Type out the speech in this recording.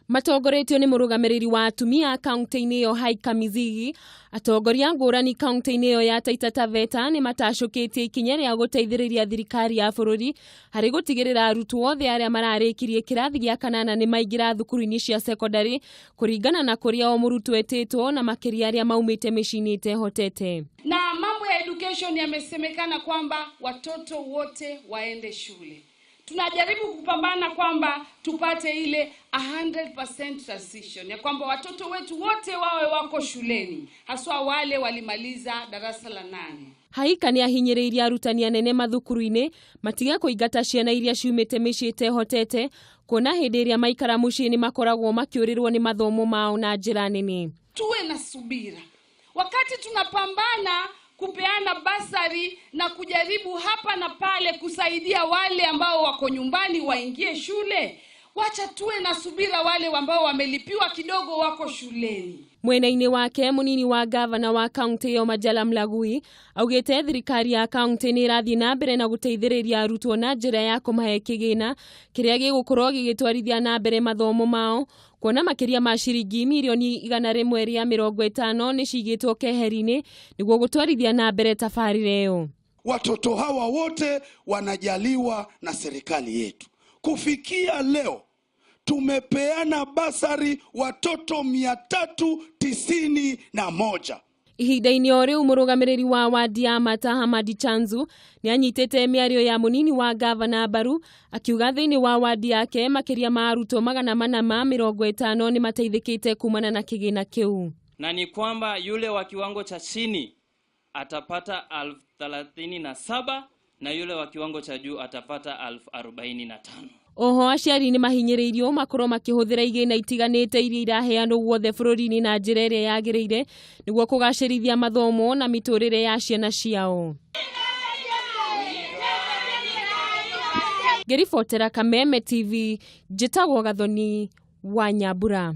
Matongoretio ni murugamiriri wa atumia kaunti-ini yo Kameme. Atongoria ngurani kaunti-ini yo ya Taita Taveta ni matashukitie ikinya ria guteithiriria thirikari ya bururi hari gutigirira arutwo othe aria mararikirie kirathi gia kanana nimaingira thukuru-ini cia secondary kuringana na kuria o murutwo etitwo na makiria aria maumite micini itehotete. Na mambo ya education yamesemekana kwamba watoto wote waende shule. Tunajaribu kupambana kwamba tupate ile 100% transition ya kwamba watoto wetu wote wawe wako shuleni, haswa wale walimaliza darasa la 8. Haika ni ahinyiriria arutani anene mathukuru-ini matiga kuingata ciana iria ciumite micii itehotete kuona hindi iria maikara mucii makoragwo makiurirwo ni mathomo mao na njira nene. Tuwe na subira wakati tunapambana kupeana basari na kujaribu hapa na pale kusaidia wale ambao wako nyumbani waingie shule. Wacha tuwe na subira wale ambao wamelipiwa kidogo wako shuleni. Mwena-ini wake munini wa gavana wa kaunti yo Majala Mlagui augite thirikari ya kaunti ni irathi na mbere na guteithiriria arutwo na njira ya kumahe kigina kiria gigukorwo gigitwarithia na mbere mathomo mao kuona makiria ma ciringi milioni 150 ni cigitwo keheri-ini niguo gutwarithia na mbere tabarire yo. Watoto hawa wote wanajaliwa na serikali yetu. Kufikia leo tumepeana basari watoto 391. Ihinda-ini o riu murugamiriri wa wadi ya Mata Hamadi Chanzu ni anyitete miario ya munini wa gavana baru akiuga thiini wa wadi yake makiria ma arutwo 450 ni mateithikite kumana na kigina kiu. Na ni kwamba yule wa kiwango cha chini atapata 37,000 na yule wa kiwango cha juu atapata 45,000. Oho aciari ni mahinyiriirio makorwo makihuthira igina itiganite iria iraheanwo guothe bururi-ini na njira iria yagiriire niguo kugacirithia mathomo na miturire ya ciana ciao. Gerifotera Kameme TV, njitagwo Gathoni wa Nyambura.